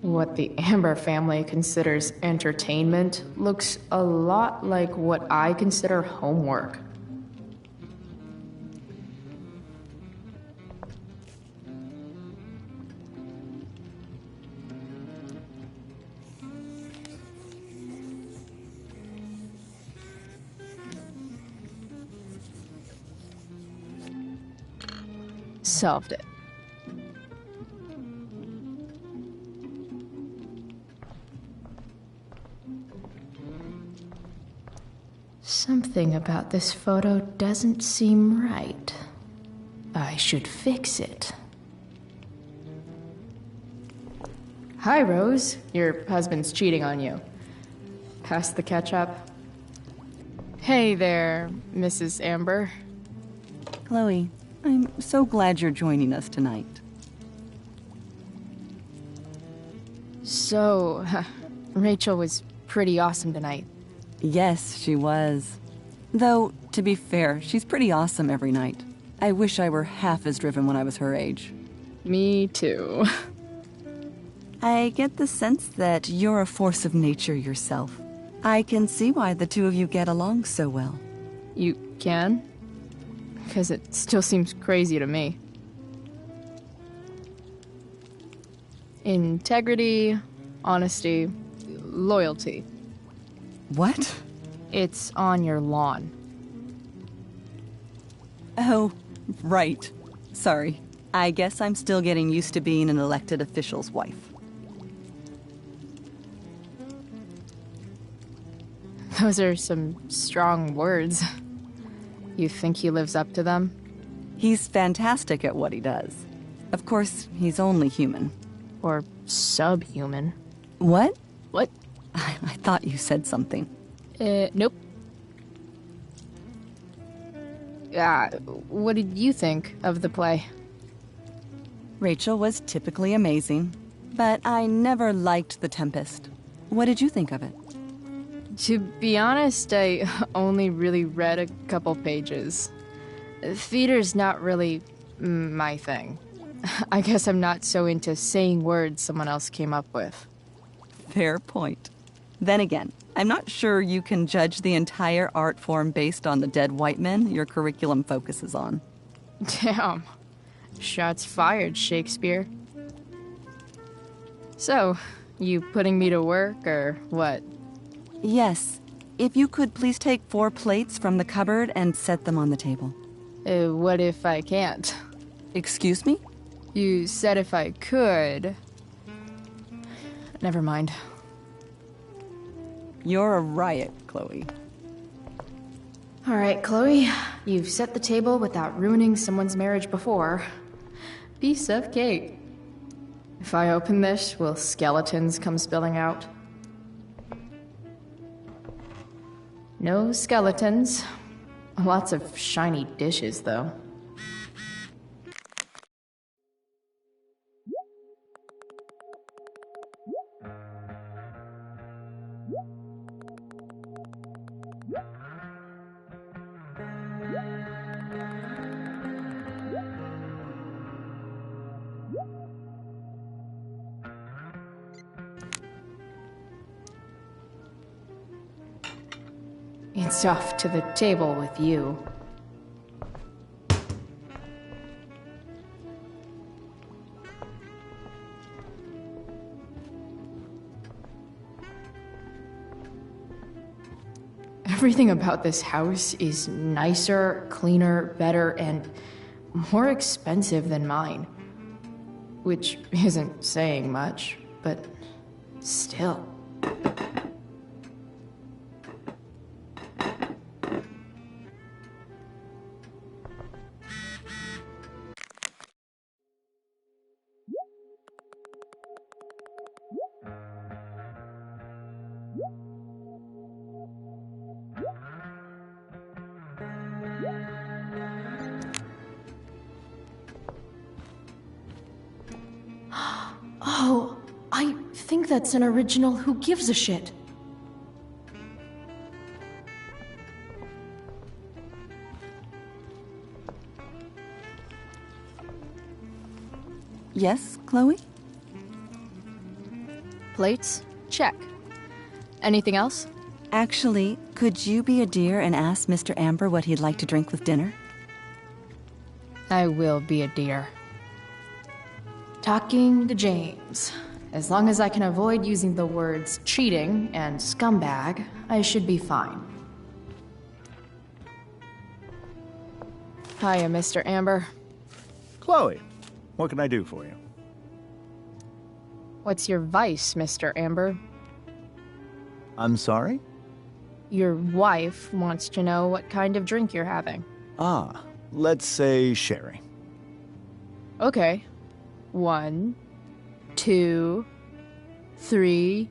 What the Amber family considers entertainment looks a lot like what I consider homework. Solved it. Something about this photo doesn't seem right. I should fix it. Hi, Rose. Your husband's cheating on you. Pass the ketchup. Hey there, Mrs. Amber. Chloe, I'm so glad you're joining us tonight. So, Rachel was pretty awesome tonight. Yes, she was. Though, to be fair, she's pretty awesome every night. I wish I were half as driven when I was her age. Me too. I get the sense that you're a force of nature yourself. I can see why the two of you get along so well. You can? Because it still seems crazy to me. Integrity, honesty, loyalty. What? It's on your lawn. Oh, right. Sorry. I guess I'm still getting used to being an elected official's wife. Those are some strong words. You think he lives up to them? He's fantastic at what he does. Of course, he's only human. Or subhuman? What? What? I thought you said something. Nope. What did you think of the play? Rachel was typically amazing, but I never liked The Tempest. What did you think of it? To be honest, I only really read a couple pages. Theater's not really my thing. I guess I'm not so into saying words someone else came up with. Fair point. Then again, I'm not sure you can judge the entire art form based on the dead white men your curriculum focuses on. Damn. Shots fired, Shakespeare. So, you putting me to work, or what? Yes. If you could please take 4 plates from the cupboard and set them on the table. What if I can't? Excuse me? You said if I could. Never mind. You're a riot, Chloe. All right, Chloe. You've set the table without ruining someone's marriage before. Piece of cake. If I open this, will skeletons come spilling out? No skeletons. Lots of shiny dishes, though. It's off to the table with you. Everything about this house is nicer, cleaner, better, and more expensive than mine. Which isn't saying much, but still. Oh, I think that's an original Who Gives a Shit. Yes, Chloe? Plates? Check. Anything else? Actually, could you be a dear and ask Mr. Amber what he'd like to drink with dinner? I will be a dear. Talking to James. As long as I can avoid using the words cheating and scumbag, I should be fine. Hiya, Mr. Amber. Chloe, what can I do for you? What's your vice, Mr. Amber? I'm sorry? Your wife wants to know what kind of drink you're having. Ah, let's say sherry. Okay. 1, 2, 3.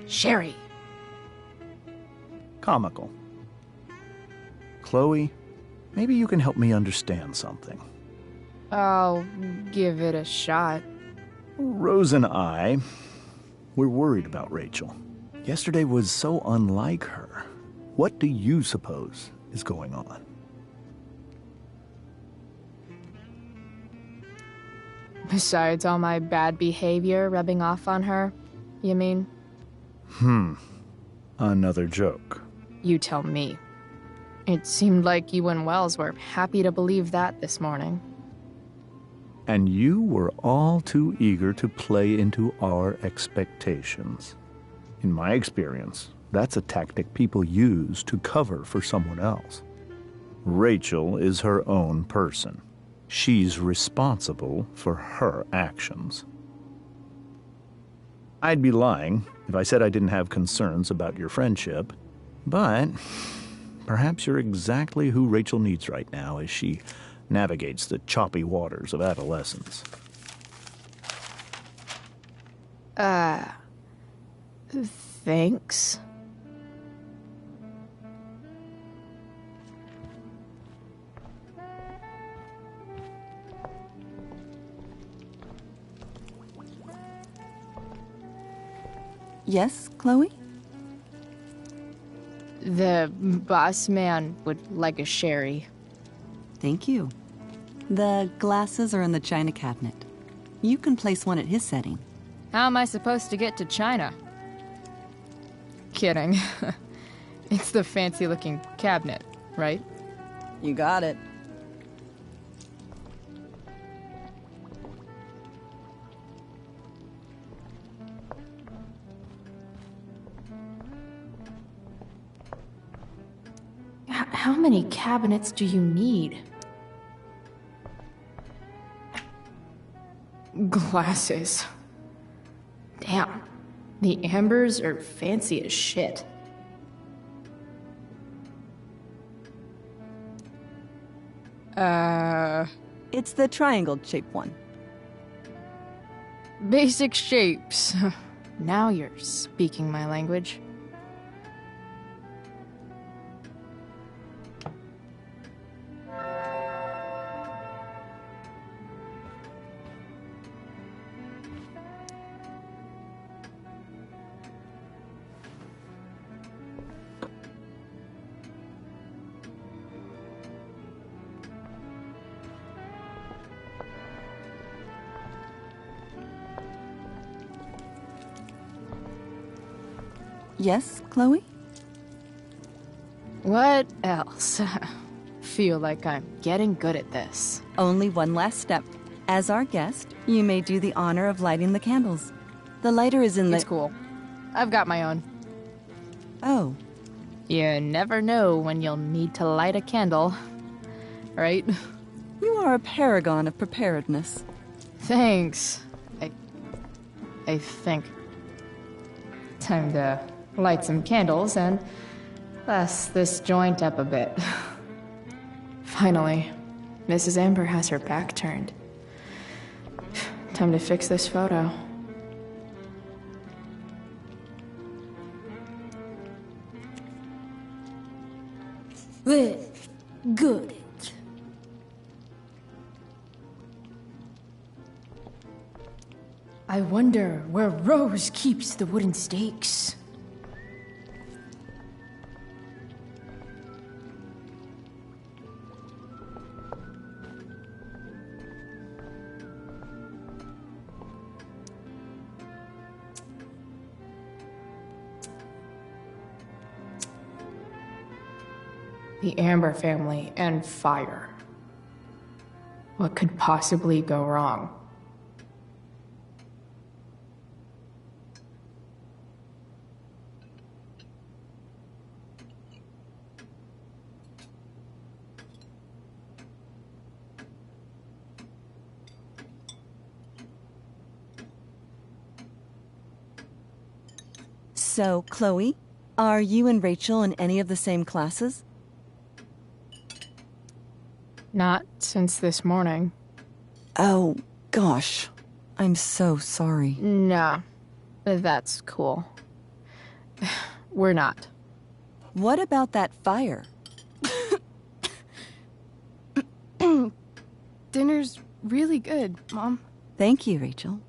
Sherry. Comical. Chloe, maybe you can help me understand something. I'll give it a shot. Rose and I, we're worried about Rachel. Yesterday was so unlike her. What do you suppose is going on? Besides all my bad behavior rubbing off on her, you mean? Another joke. You tell me. It seemed like you and Wells were happy to believe that this morning. And you were all too eager to play into our expectations. In my experience, that's a tactic people use to cover for someone else. Rachel is her own person. She's responsible for her actions. I'd be lying if I said I didn't have concerns about your friendship, but perhaps you're exactly who Rachel needs right now as she navigates the choppy waters of adolescence. Thanks. Yes, Chloe? The boss man would like a sherry. Thank you. The glasses are in the china cabinet. You can place one at his setting. How am I supposed to get to China? Kidding. It's the fancy-looking cabinet, right? You got it. How many cabinets do you need? Glasses. Damn. The Ambers are fancy as shit. It's the triangle-shaped one. Basic shapes. Now you're speaking my language. Yes, Chloe? What else? Feel like I'm getting good at this. Only one last step. As our guest, you may do the honor of lighting the candles. The lighter is in the... It's cool. I've got my own. Oh. You never know when you'll need to light a candle, right? You are a paragon of preparedness. Thanks. I think. Time to light some candles and bless this joint up a bit. Finally, Mrs. Amber has her back turned. Time to fix this photo. Well, good. I wonder where Rose keeps the wooden stakes. The Amber family and fire. What could possibly go wrong? So, Chloe, are you and Rachel in any of the same classes? Not since this morning. Oh, gosh. I'm so sorry. Nah, that's cool. We're not. What about that fire? Dinner's really good, Mom. Thank you, Rachel.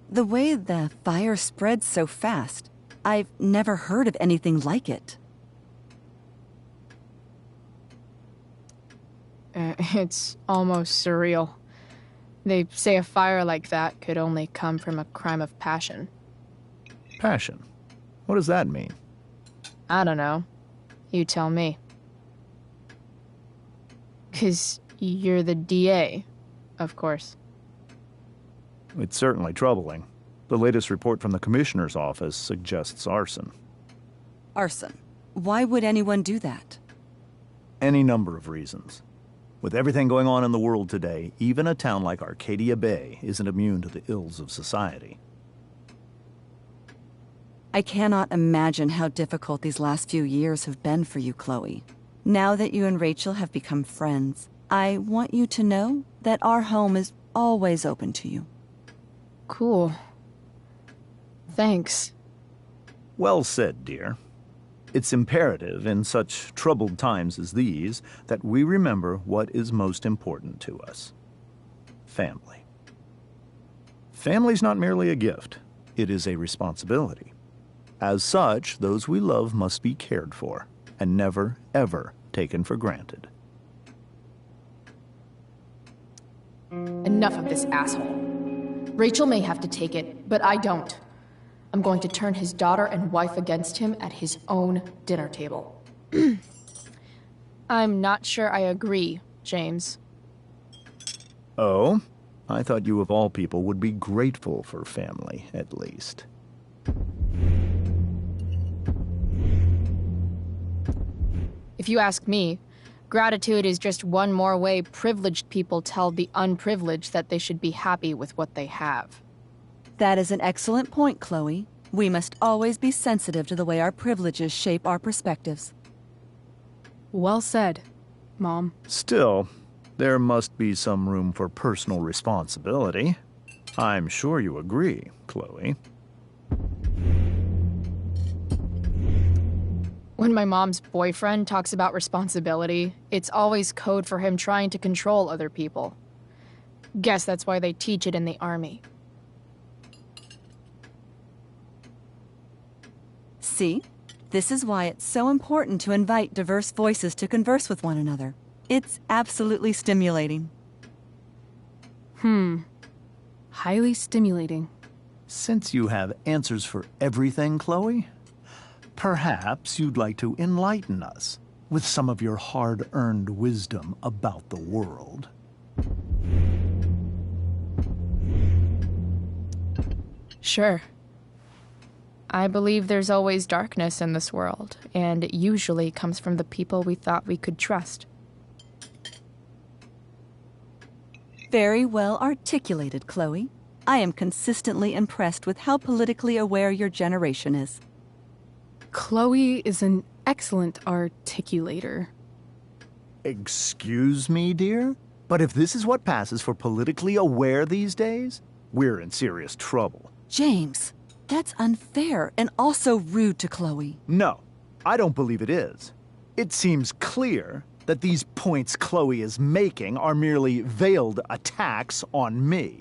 The way the fire spreads so fast, I've never heard of anything like it. It's almost surreal. They say a fire like that could only come from a crime of passion. Passion? What does that mean? I don't know. You tell me. 'Cause you're the DA, of course. It's certainly troubling. The latest report from the Commissioner's office suggests arson. Arson. Why would anyone do that? Any number of reasons. With everything going on in the world today, even a town like Arcadia Bay isn't immune to the ills of society. I cannot imagine how difficult these last few years have been for you, Chloe. Now that you and Rachel have become friends, I want you to know that our home is always open to you. Cool. Thanks. Well said, dear. It's imperative in such troubled times as these that we remember what is most important to us. Family. Family's not merely a gift. It is a responsibility. As such, those we love must be cared for and never, ever taken for granted. Enough of this asshole. Rachel may have to take it, but I don't. I'm going to turn his daughter and wife against him at his own dinner table. I'm not sure I agree, James. Oh? I thought you of all people would be grateful for family, at least. If you ask me, gratitude is just one more way privileged people tell the unprivileged that they should be happy with what they have. That is an excellent point, Chloe. We must always be sensitive to the way our privileges shape our perspectives. Well said, Mom. Still, there must be some room for personal responsibility. I'm sure you agree, Chloe. When my mom's boyfriend talks about responsibility, it's always code for him trying to control other people. Guess that's why they teach it in the army. See? This is why it's so important to invite diverse voices to converse with one another. It's absolutely stimulating. Highly stimulating. Since you have answers for everything, Chloe, perhaps you'd like to enlighten us with some of your hard-earned wisdom about the world. Sure. I believe there's always darkness in this world, and it usually comes from the people we thought we could trust. Very well articulated, Chloe. I am consistently impressed with how politically aware your generation is. Chloe is an excellent articulator. Excuse me, dear? But if this is what passes for politically aware these days, we're in serious trouble. James, that's unfair and also rude to Chloe. No, I don't believe it is. It seems clear that these points Chloe is making are merely veiled attacks on me.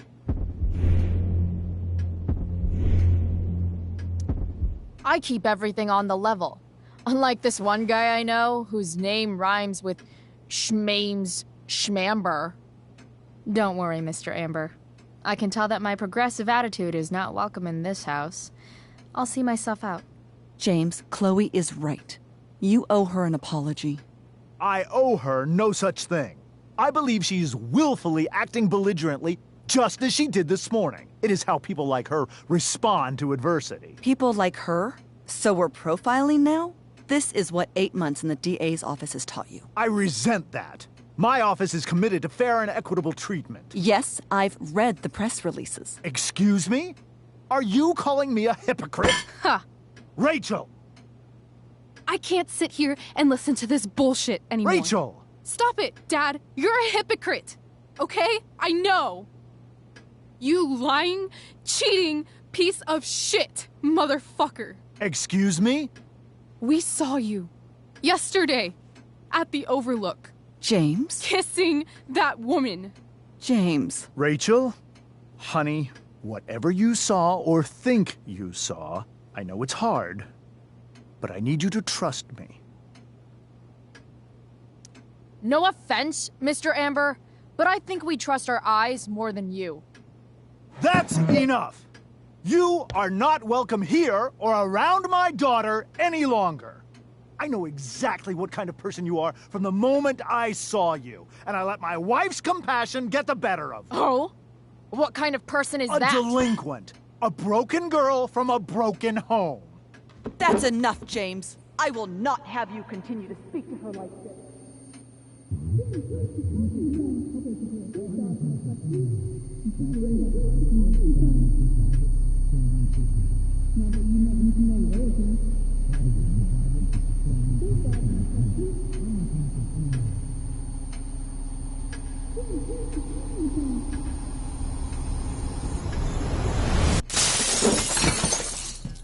I keep everything on the level. Unlike this one guy I know, whose name rhymes with Schmames Schmamber. Don't worry, Mr. Amber. I can tell that my progressive attitude is not welcome in this house. I'll see myself out. James, Chloe is right. You owe her an apology. I owe her no such thing. I believe she's willfully acting belligerently, just as she did this morning. It is how people like her respond to adversity. People like her? So we're profiling now? This is what 8 months in the DA's office has taught you. I resent that. My office is committed to fair and equitable treatment. Yes, I've read the press releases. Excuse me? Are you calling me a hypocrite? Ha! Rachel! I can't sit here and listen to this bullshit anymore. Rachel! Stop it, Dad. You're a hypocrite. Okay? I know. You lying, cheating piece of shit, motherfucker. Excuse me? We saw you yesterday at the Overlook. James? Kissing that woman. James. Rachel? Honey, whatever you saw or think you saw, I know it's hard, but I need you to trust me. No offense, Mr. Amber, but I think we trust our eyes more than you. That's enough! You are not welcome here or around my daughter any longer. I know exactly what kind of person you are from the moment I saw you, and I let my wife's compassion get the better of me. Oh? What kind of person is A that? delinquent. A broken girl from a broken home. That's enough, James. I will not have you continue to speak to her like this.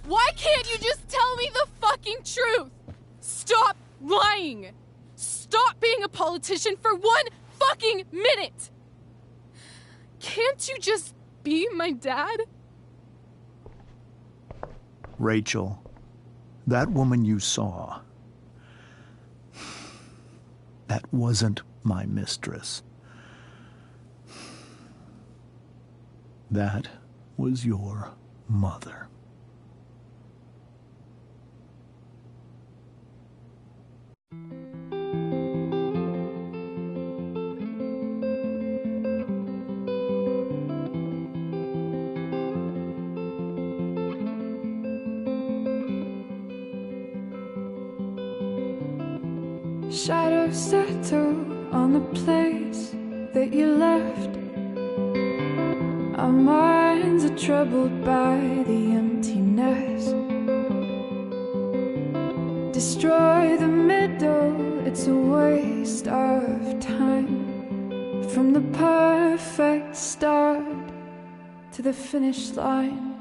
Why can't you just tell me the fucking truth? Stop lying. Stop being a politician for 1 fucking minute. Can't you just be my dad? Rachel, that woman you saw, that wasn't my mistress. That was your mother. Shadows settle on the place that you left. Our minds are troubled by the emptiness. Destroy the middle, it's a waste of time. From the perfect start to the finish line.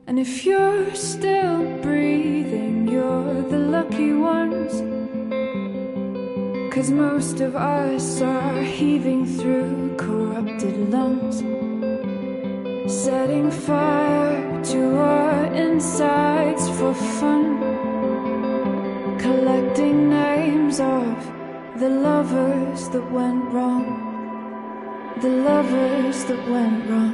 And if you're still breathing, you're the lucky ones. 'Cause most of us are heaving through corrupted lungs, setting fire to our insides for fun, collecting names of the lovers that went wrong, the lovers that went wrong.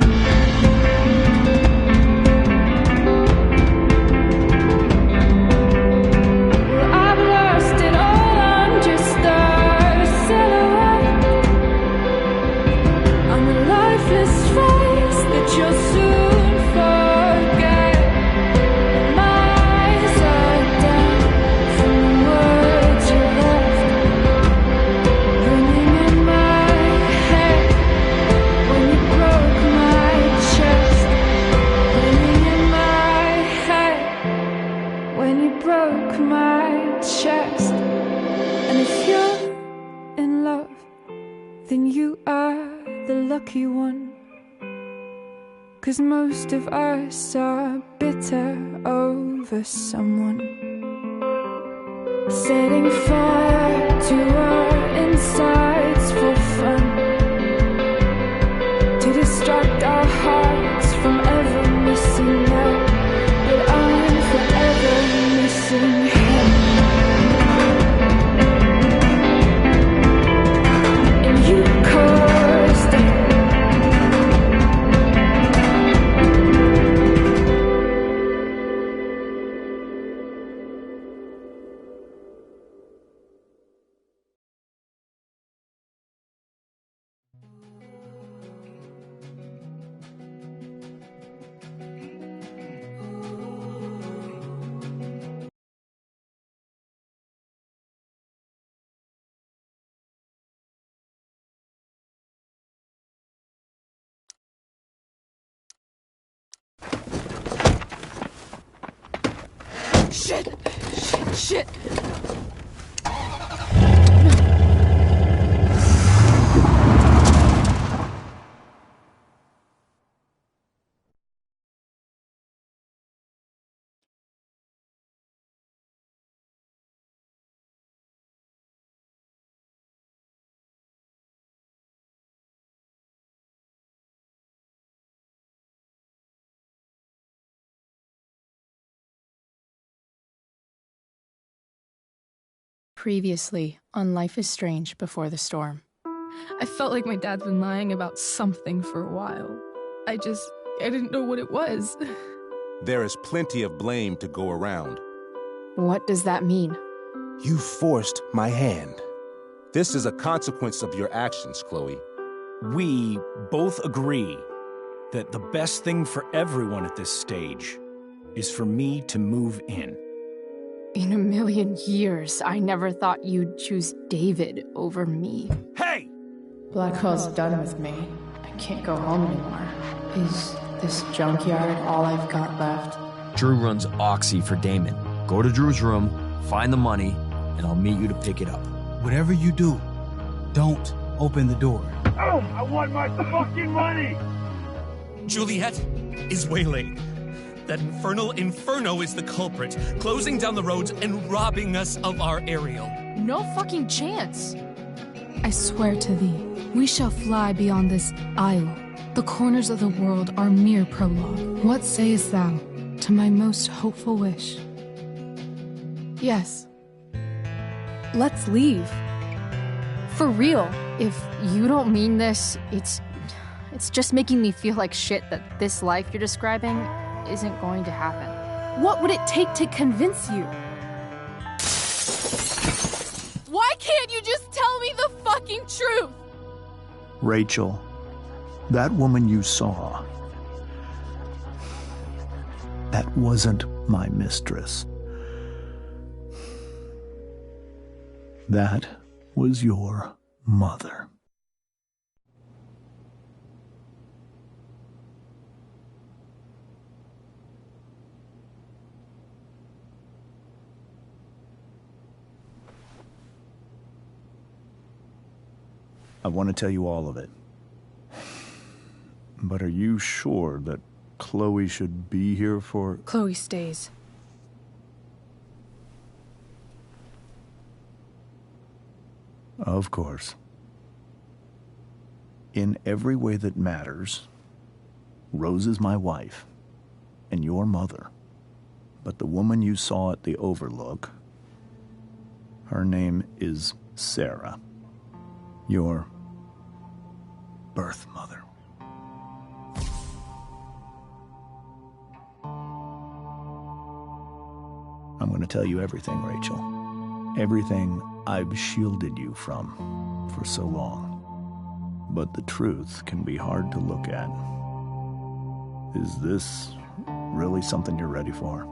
Lucky one, 'cause most of us are bitter over someone, setting fire to our insides for fun, to distract our hearts from ever missing out. But I'm forever missing him. And you caused it. Shit! Shit! Shit! Previously on Life is Strange Before the Storm. I felt like my dad's been lying about something for a while. I didn't know what it was. There is plenty of blame to go around. What does that mean? You forced my hand. This is a consequence of your actions, Chloe. We both agree that the best thing for everyone at this stage is for me to move in. In a million years, I never thought you'd choose David over me. Hey! Blackwell's done with me. I can't go home anymore. Is this junkyard all I've got left? Drew runs Oxy for Damon. Go to Drew's room, find the money, and I'll meet you to pick it up. Whatever you do, don't open the door. Oh, I want my fucking money! Juliet is waylaid. That infernal Inferno is the culprit, closing down the roads and robbing us of our Ariel. No fucking chance. I swear to thee, we shall fly beyond this isle. The corners of the world are mere prologue. What sayest thou to my most hopeful wish? Yes. Let's leave. For real. If you don't mean this, it's just making me feel like shit that this life you're describing isn't going to happen. What would it take to convince you? Why can't you just tell me the fucking truth? Rachel, that woman you saw, that wasn't my mistress. That was your mother. I want to tell you all of it. But are you sure that Chloe should be here for... Chloe stays. Of course. In every way that matters, Rose is my wife and your mother. But the woman you saw at the Overlook, her name is Sarah. Your birth mother. I'm going to tell you everything, Rachel. Everything I've shielded you from for so long. But the truth can be hard to look at. Is this really something you're ready for?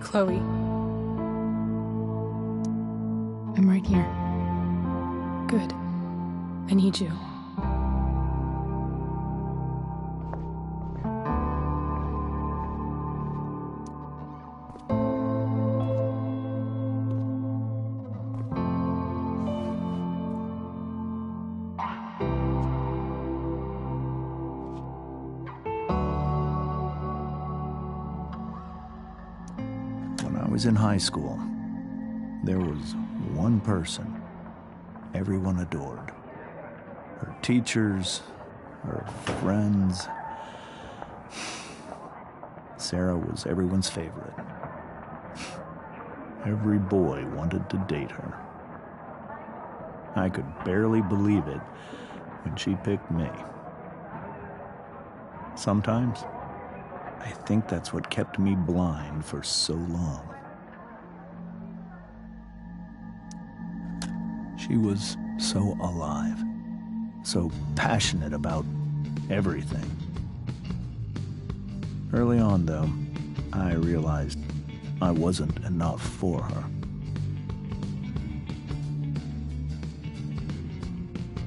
Chloe. I'm right here. Good. I need you. In high school, there was one person everyone adored. Her teachers, her friends. Sarah was everyone's favorite. Every boy wanted to date her. I could barely believe it when she picked me. Sometimes, I think that's what kept me blind for so long. She was so alive, so passionate about everything. Early on, though, I realized I wasn't enough for her.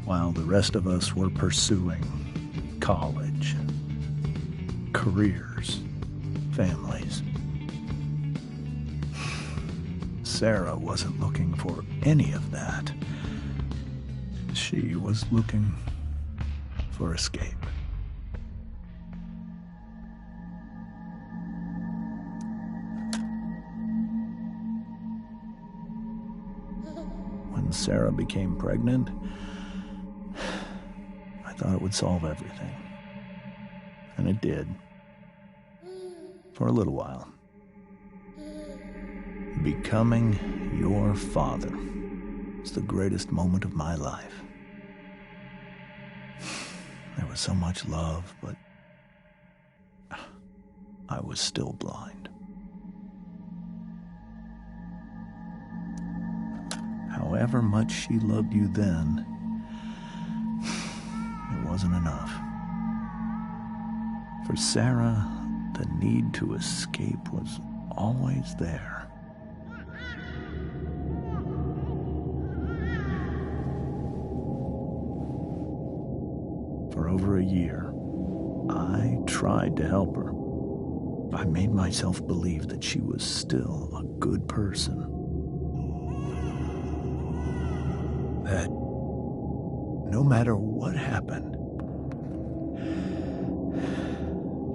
While the rest of us were pursuing college, careers, families, Sarah wasn't looking for any of that. She was looking for escape. When Sarah became pregnant, I thought it would solve everything. And it did. For a little while. Becoming your father was the greatest moment of my life. There was so much love, but I was still blind. However much she loved you then, it wasn't enough. For Sarah, the need to escape was always there. For over a year, I tried to help her. I made myself believe that she was still a good person. That no matter what happened,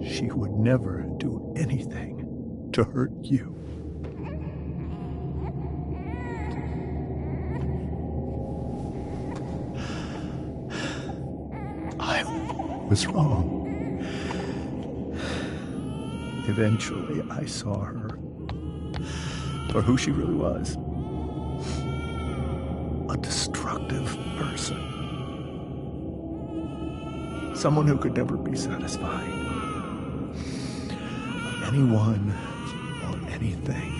she would never do anything to hurt you. I was wrong. Eventually, I saw her for who she really was. A destructive person. Someone who could never be satisfied. By anyone or anything.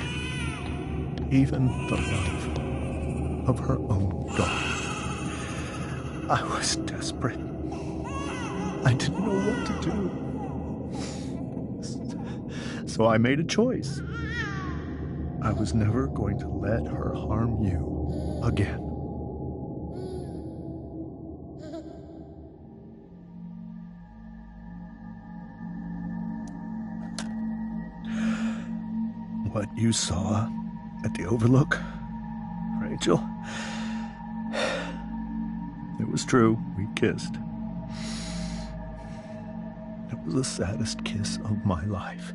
Even the love of her own daughter. I was desperate. I didn't know what to do. So I made a choice. I was never going to let her harm you again. What you saw at the Overlook, Rachel, it was true. We kissed. It was the saddest kiss of my life.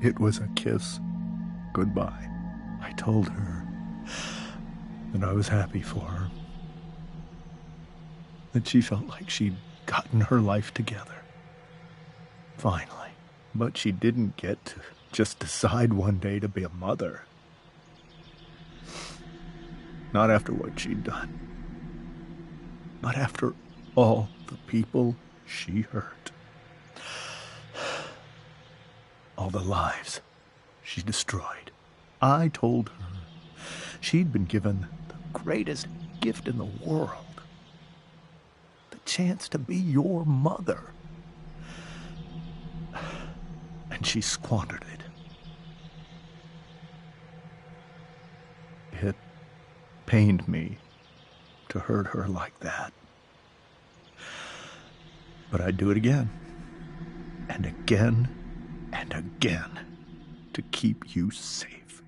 It was a kiss goodbye. I told her that I was happy for her. That she felt like she'd gotten her life together. Finally. But she didn't get to just decide one day to be a mother. Not after what she'd done. Not after all the people she hurt. All the lives she destroyed. I told her she'd been given the greatest gift in the world. The chance to be your mother. And she squandered it. It pained me to hurt her like that. But I'd do it again. And again. And again, to keep you safe.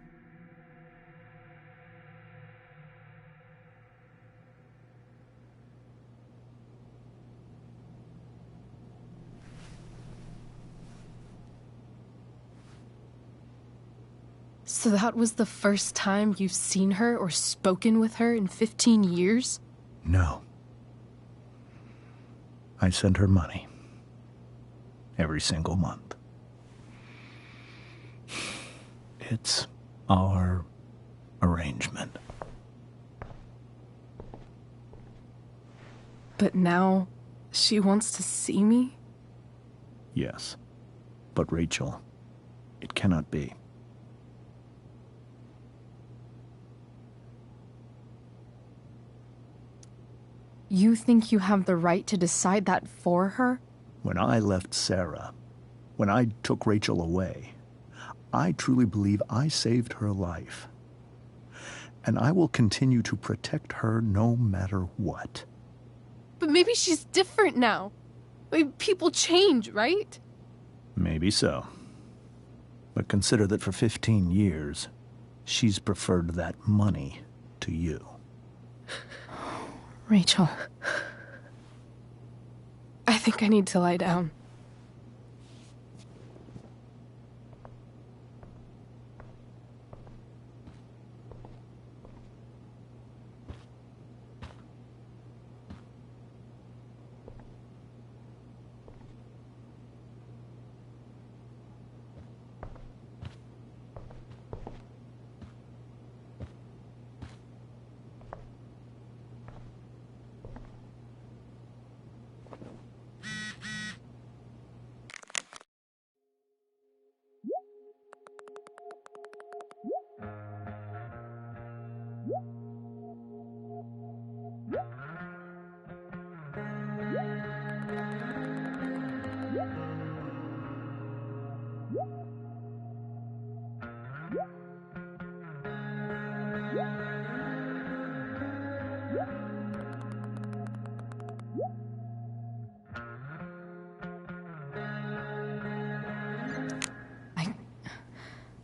So that was the first time you've seen her or spoken with her in 15 years? No. I sent her money. Every single month. It's our arrangement. But now, she wants to see me? Yes. But Rachel, it cannot be. You think you have the right to decide that for her? When I left Sarah, when I took Rachel away, I truly believe I saved her life. And I will continue to protect her no matter what. But maybe she's different now. Maybe people change, right? Maybe so. But consider that for 15 years, she's preferred that money to you. Rachel. I think I need to lie down.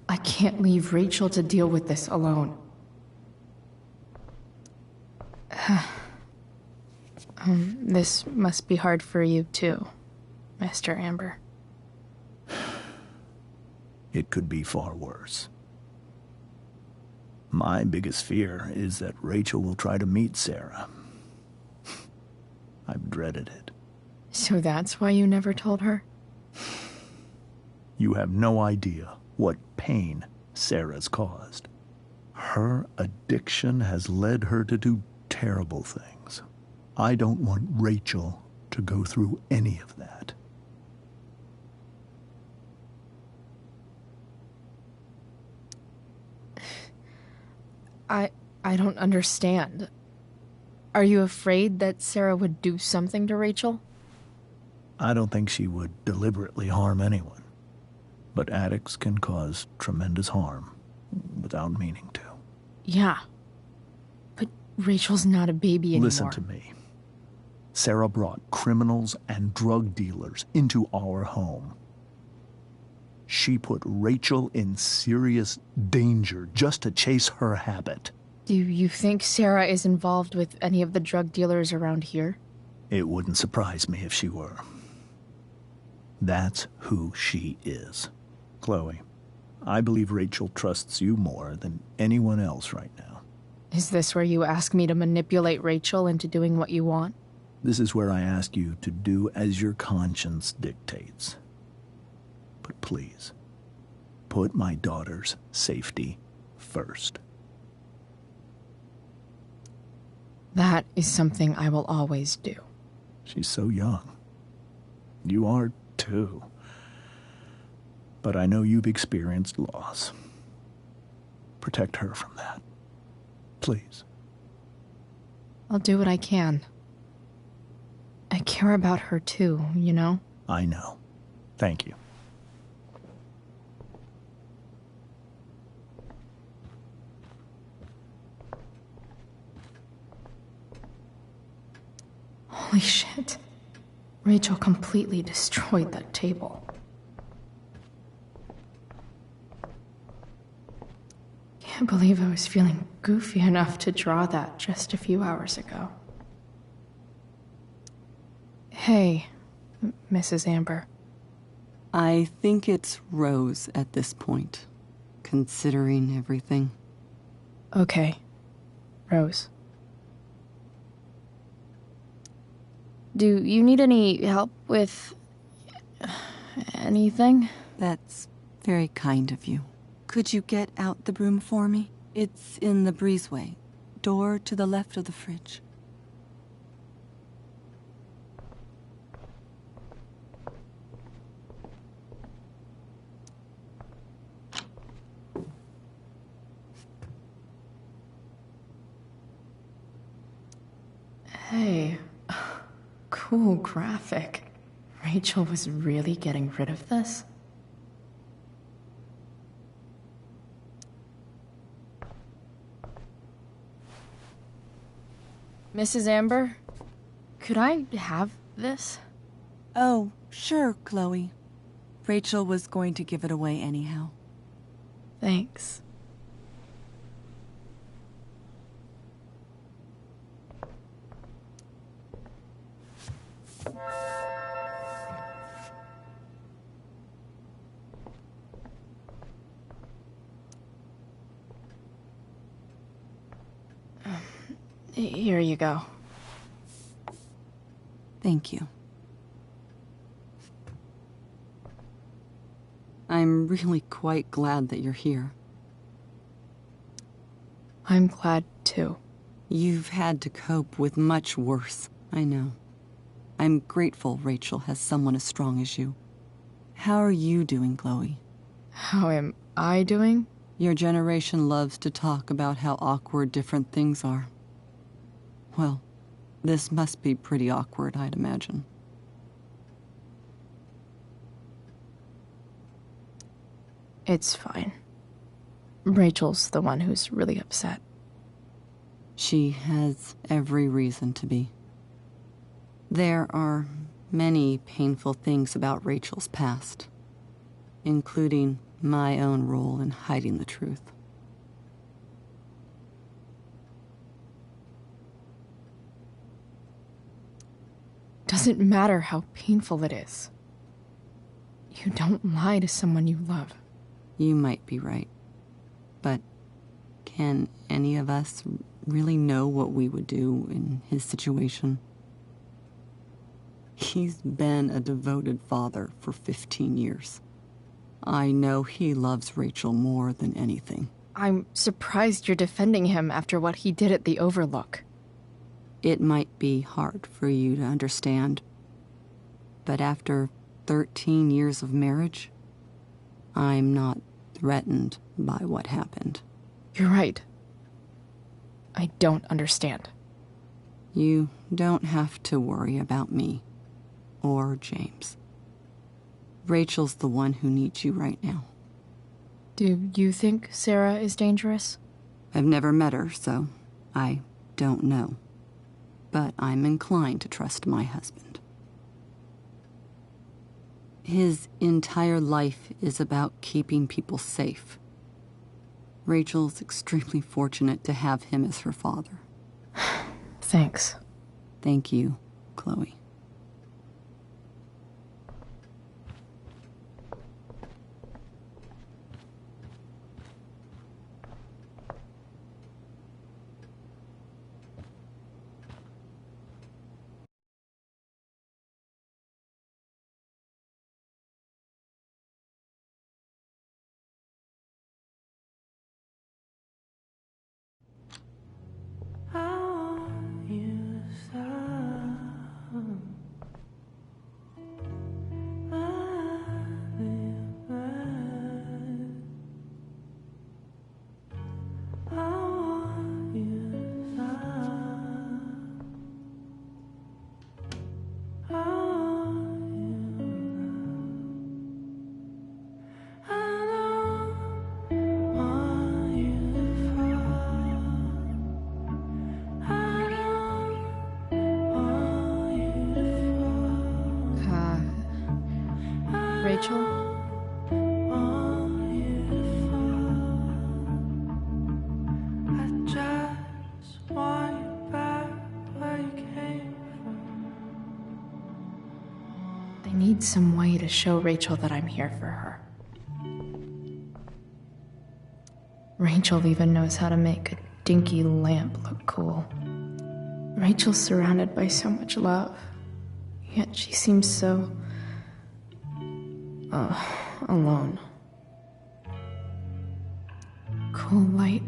I can't leave Rachel to deal with this alone. This must be hard for you too, Mr. Amber. It could be far worse. My biggest fear is that Rachel will try to meet Sarah. I've dreaded it. So that's why you never told her? You have no idea what pain Sarah's caused. Her addiction has led her to do terrible things. I don't want Rachel to go through any of that. I don't understand. Are you afraid that Sarah would do something to Rachel? I don't think she would deliberately harm anyone. But addicts can cause tremendous harm without meaning to. Yeah. But Rachel's not a baby anymore. Listen to me. Sarah brought criminals and drug dealers into our home. She put Rachel in serious danger just to chase her habit. Do you think Sarah is involved with any of the drug dealers around here? It wouldn't surprise me if she were. That's who she is. Chloe, I believe Rachel trusts you more than anyone else right now. Is this where you ask me to manipulate Rachel into doing what you want? This is where I ask you to do as your conscience dictates. But please, put my daughter's safety first. That is something I will always do. She's so young. You are too. But I know you've experienced loss. Protect her from that. Please. I'll do what I can. I care about her too, you know? I know. Thank you. Holy shit. Rachel completely destroyed that table. Can't believe I was feeling goofy enough to draw that just a few hours ago. Hey, Mrs. Amber. I think it's Rose at this point, considering everything. Okay, Rose. Do you need any help with anything? That's very kind of you. Could you get out the broom for me? It's in the breezeway, door to the left of the fridge. Hey, cool graphic. Rachel was really getting rid of this? Mrs. Amber, could I have this? Oh, sure, Chloe. Rachel was going to give it away anyhow. Thanks. Here you go. Thank you. I'm really quite glad that you're here. I'm glad, too. You've had to cope with much worse, I know. I'm grateful Rachel has someone as strong as you. How are you doing, Chloe? How am I doing? Your generation loves to talk about how awkward different things are. Well, this must be pretty awkward, I'd imagine. It's fine. Rachel's the one who's really upset. She has every reason to be. There are many painful things about Rachel's past, including my own role in hiding the truth. Doesn't matter how painful it is. You don't lie to someone you love. You might be right. But can any of us really know what we would do in his situation? He's been a devoted father for 15 years. I know he loves Rachel more than anything. I'm surprised you're defending him after what he did at the Overlook. It might be hard for you to understand, but after 13 years of marriage, I'm not threatened by what happened. You're right. I don't understand. You don't have to worry about me or James. Rachel's the one who needs you right now. Do you think Sarah is dangerous? I've never met her, so I don't know. But I'm inclined to trust my husband. His entire life is about keeping people safe. Rachel's extremely fortunate to have him as her father. Thanks. Thank you, Chloe. Rachel? I need some way to show Rachel that I'm here for her. Rachel even knows how to make a dinky lamp look cool. Rachel's surrounded by so much love, yet she seems so... alone. Cool light.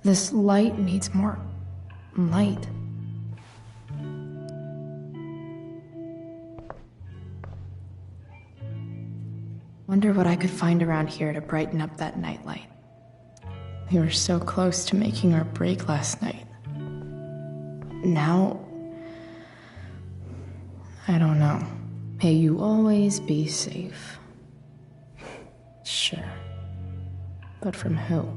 This light needs more light. Wonder what I could find around here to brighten up that nightlight. We were so close to making our break last night. Now, I don't know. May you always be safe. Sure. But from who?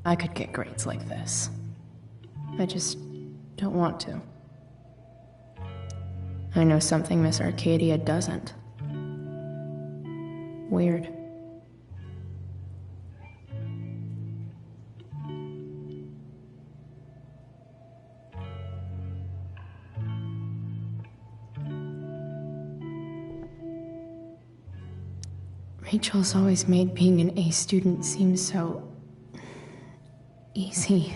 I could get grades like this. I just don't want to. I know something Miss Arcadia doesn't. Weird. Rachel's always made being an A student seem so easy.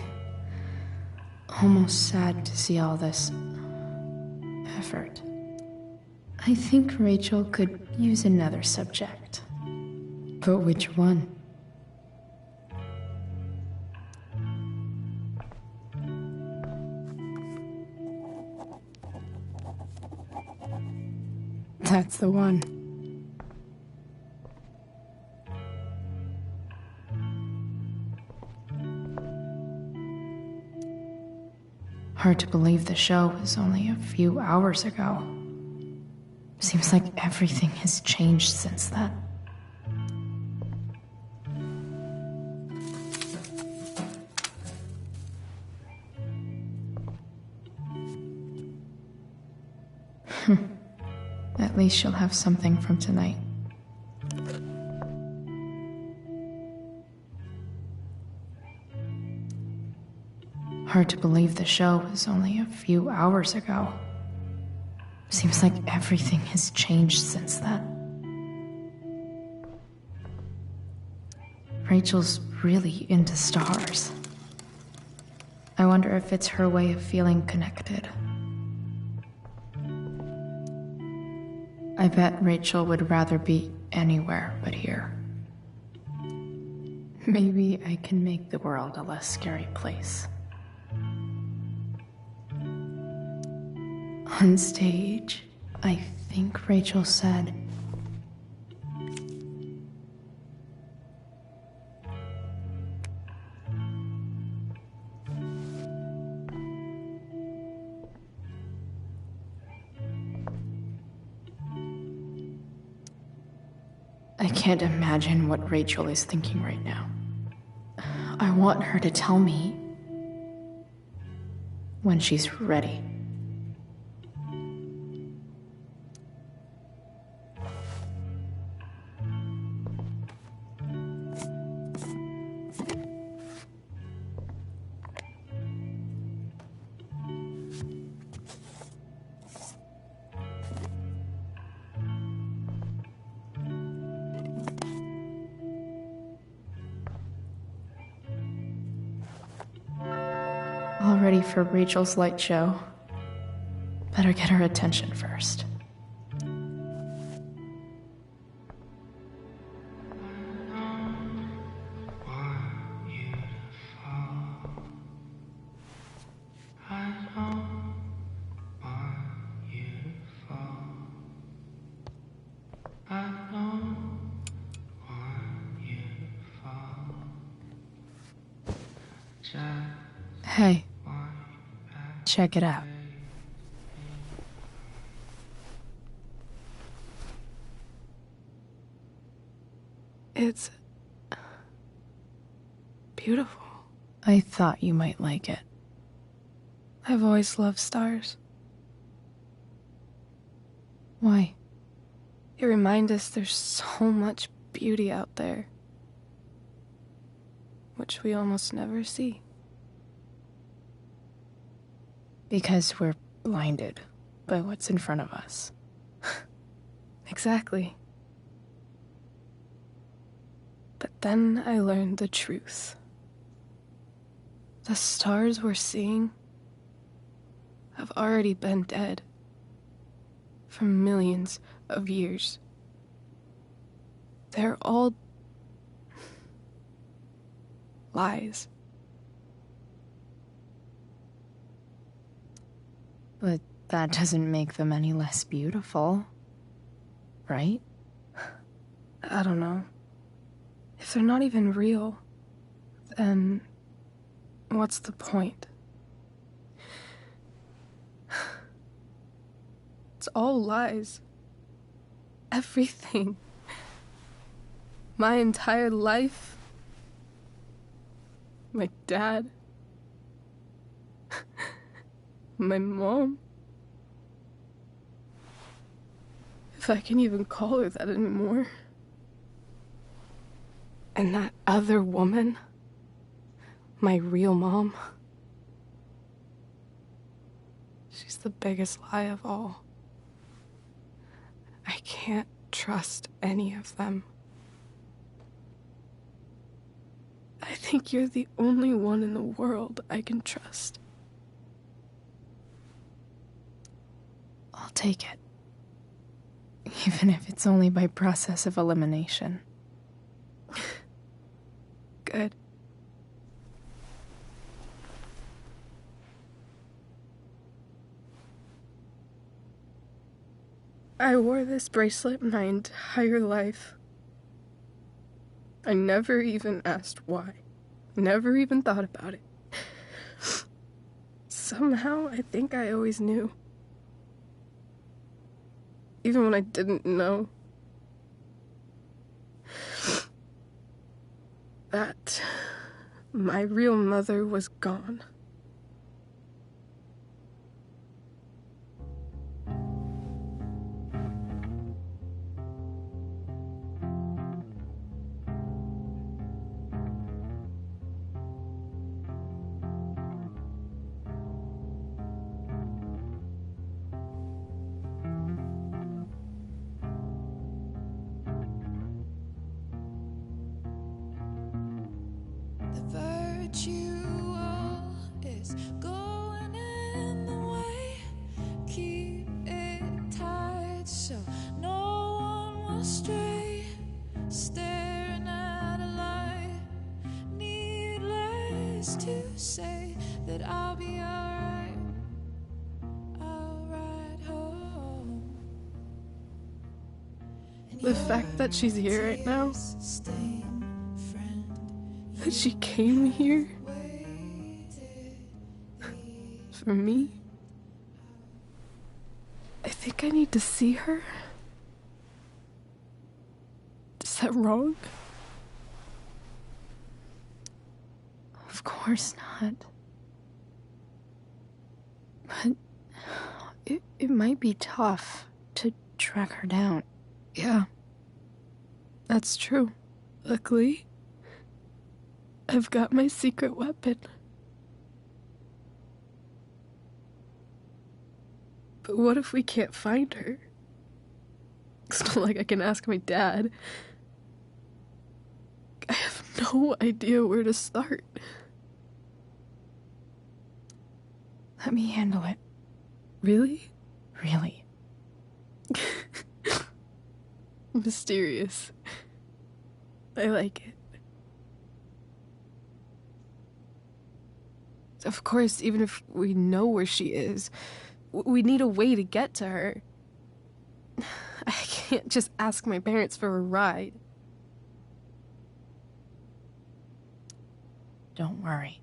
Almost sad to see all this effort. I think Rachel could use another subject. But which one? That's the one. Hard to believe the show was only a few hours ago. Seems like everything has changed since then. At least she'll have something from tonight. Hard to believe the show was only a few hours ago. Seems like everything has changed since then. Rachel's really into stars. I wonder if it's her way of feeling connected. I bet Rachel would rather be anywhere but here. Maybe I can make the world a less scary place. On stage, I think Rachel said, I can't imagine what Rachel is thinking right now. I want her to tell me when she's ready. All ready for Rachel's light show. Better get her attention first. Hey, check it out. It's beautiful. I thought you might like it. I've always loved stars. Why? They remind us there's so much beauty out there, which we almost never see. Because we're blinded by what's in front of us. Exactly. But then I learned the truth. The stars we're seeing have already been dead for millions of years. They're all lies. But that doesn't make them any less beautiful, right? I don't know. If they're not even real, then what's the point? It's all lies. Everything. My entire life. My dad. My mom. If I can even call her that anymore. And that other woman. My real mom. She's the biggest lie of all. I can't trust any of them. I think you're the only one in the world I can trust. I'll take it. Even if it's only by process of elimination. Good. I wore this bracelet my entire life. I never even asked why. Never even thought about it. Somehow, I think I always knew. Even when I didn't know. That my real mother was gone. The fact that she's here right now, that she came here for me, I think I need to see her. Is that wrong? Of course not. But it might be tough to track her down. Yeah, that's true. Luckily, I've got my secret weapon. But what if we can't find her? It's not like I can ask my dad. I have no idea where to start. Let me handle it. Really? Really. Mysterious. I like it. Of course, even if we know where she is, we need a way to get to her. I can't just ask my parents for a ride. Don't worry.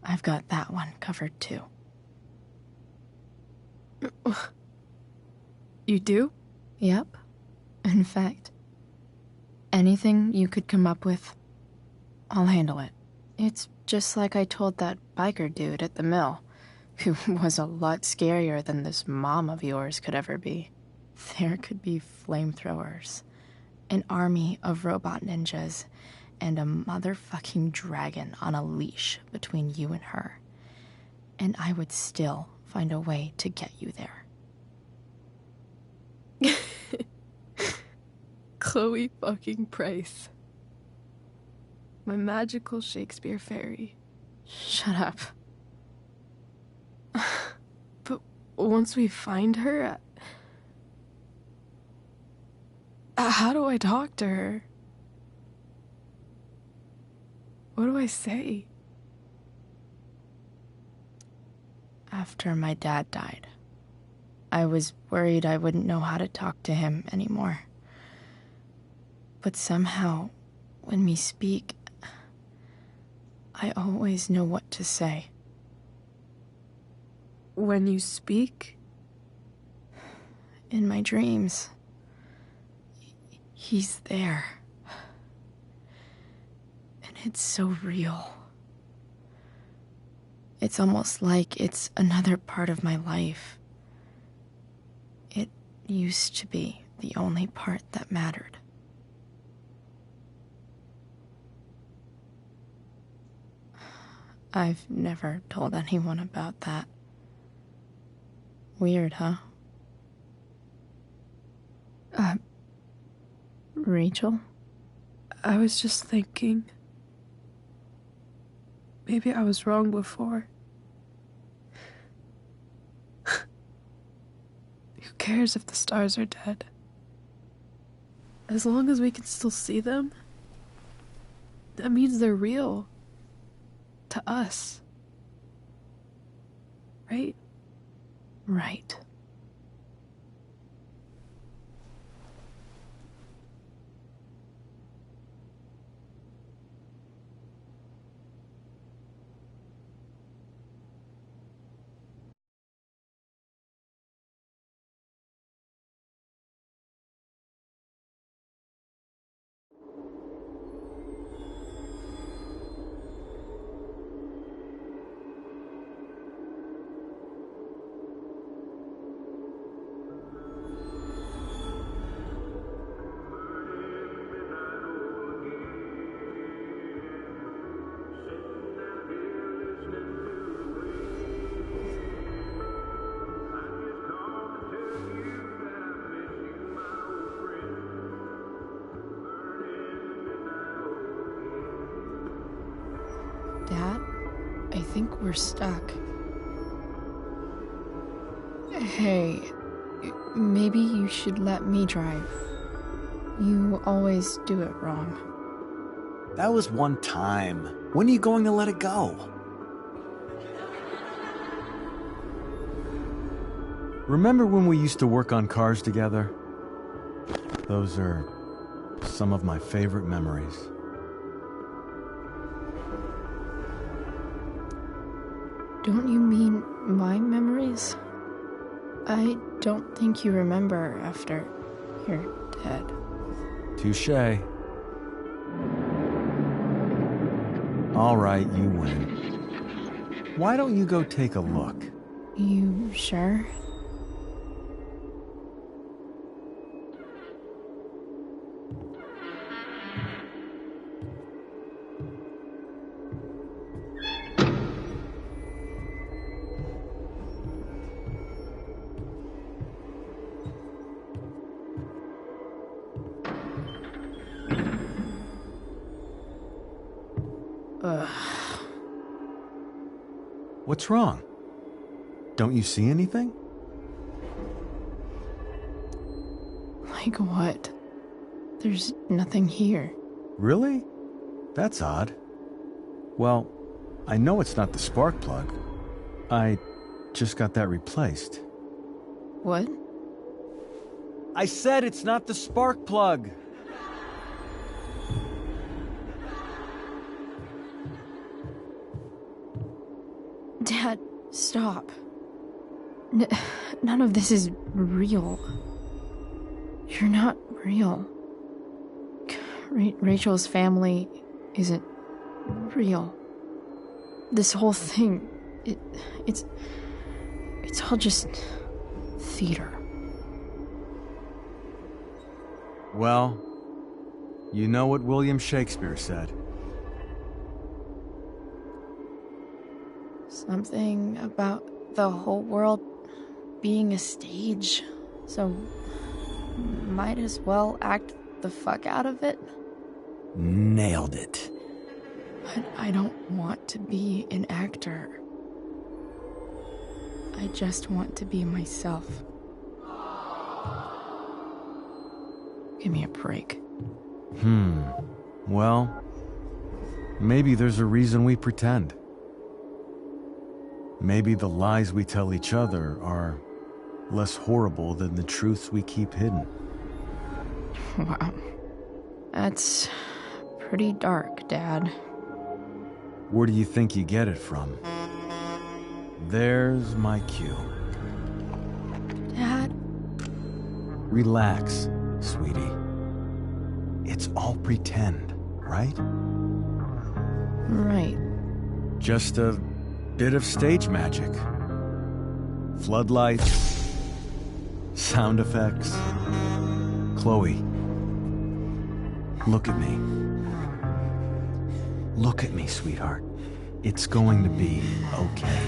I've got that one covered too. You do? Yep. In fact, anything you could come up with, I'll handle it. It's just like I told that biker dude at the mill, who was a lot scarier than this mom of yours could ever be. There could be flamethrowers, an army of robot ninjas, and a motherfucking dragon on a leash between you and her. And I would still find a way to get you there. Chloe fucking Price. My magical Shakespeare fairy. Shut up. But once we find her, how do I talk to her? What do I say? After my dad died, I was worried I wouldn't know how to talk to him anymore. But somehow, when we speak, I always know what to say. When you speak? In my dreams. He's there. And it's so real. It's almost like it's another part of my life. It used to be the only part that mattered. I've never told anyone about that. Weird, huh? Rachel? I was just thinking. Maybe I was wrong before. Who cares if the stars are dead? As long as we can still see them, that means they're real. To us. Right? Right. Dad, I think we're stuck. Hey, maybe you should let me drive. You always do it wrong. That was one time. When are you going to let it go? Remember when we used to work on cars together? Those are some of my favorite memories. Don't you mean my memories? I don't think you remember after you're dead. Touché. All right, you win. Why don't you go take a look? You sure? What's wrong? Don't you see anything? Like what? There's nothing here. Really? That's odd. Well, I know it's not the spark plug. I just got that replaced. What? I said it's not the spark plug! Dad, stop. None of this is real. You're not real. Rachel's family isn't real. This whole thing, it's all just theater. Well, you know what William Shakespeare said. Something about the whole world being a stage, so might as well act the fuck out of it. Nailed it. But I don't want to be an actor. I just want to be myself. Give me a break. Well, maybe there's a reason we pretend. Maybe the lies we tell each other are less horrible than the truths we keep hidden. Wow. That's pretty dark, Dad. Where do you think you get it from? There's my cue. Dad? Relax, sweetie. It's all pretend, right? Right. Just a bit of stage magic. Floodlights, sound effects. Chloe, look at me. Look at me, sweetheart. It's going to be okay.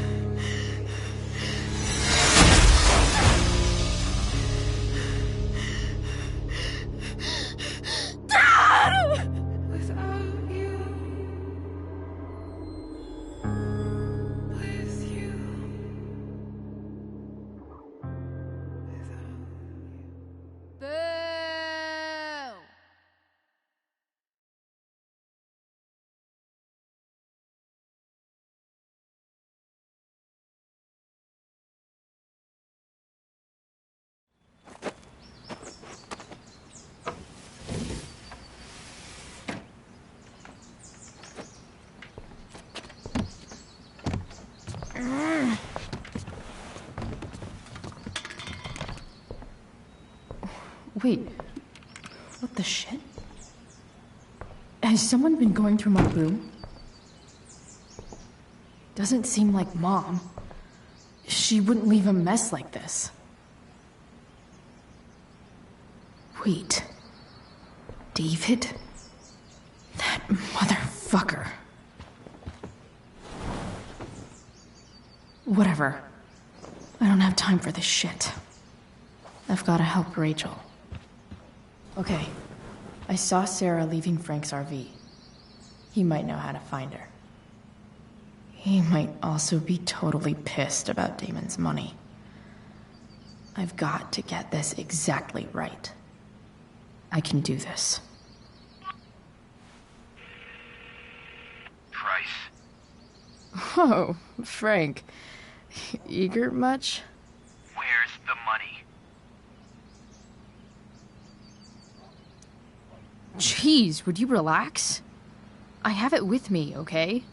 Wait, what the shit? Has someone been going through my room? Doesn't seem like Mom. She wouldn't leave a mess like this. Wait. David? That motherfucker. Whatever. I don't have time for this shit. I've gotta help Rachel. Okay. I saw Sarah leaving Frank's RV. He might know how to find her. He might also be totally pissed about Damon's money. I've got to get this exactly right. I can do this. Price. Whoa, Frank. Eager much? Where's the money? Jeez, would you relax? I have it with me, okay?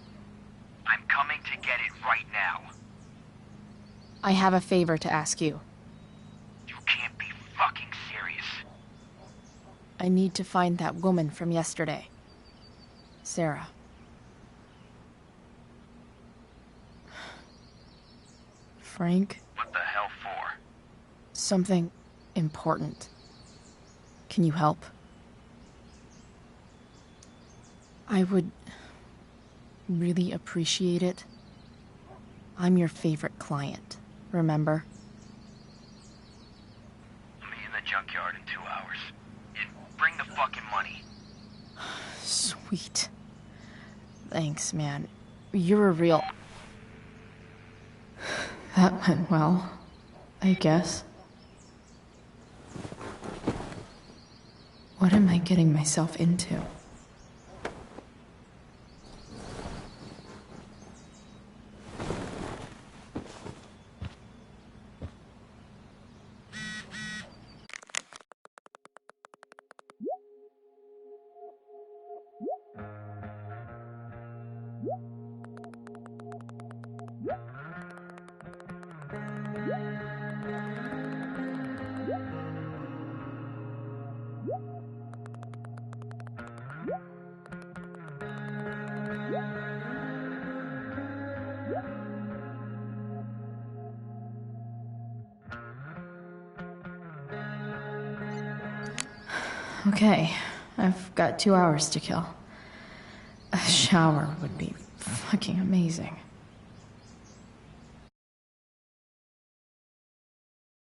I'm coming to get it right now. I have a favor to ask you. You can't be fucking serious. I need to find that woman from yesterday. Sarah. Frank? What the hell for? Something important. Can you help? I would really appreciate it. I'm your favorite client, remember? I'll meet in the junkyard in 2 hours. And bring the fucking money. Sweet. Thanks, man. You're a real... That went well, I guess. What am I getting myself into? Okay, I've got 2 hours to kill. A shower would be fucking amazing.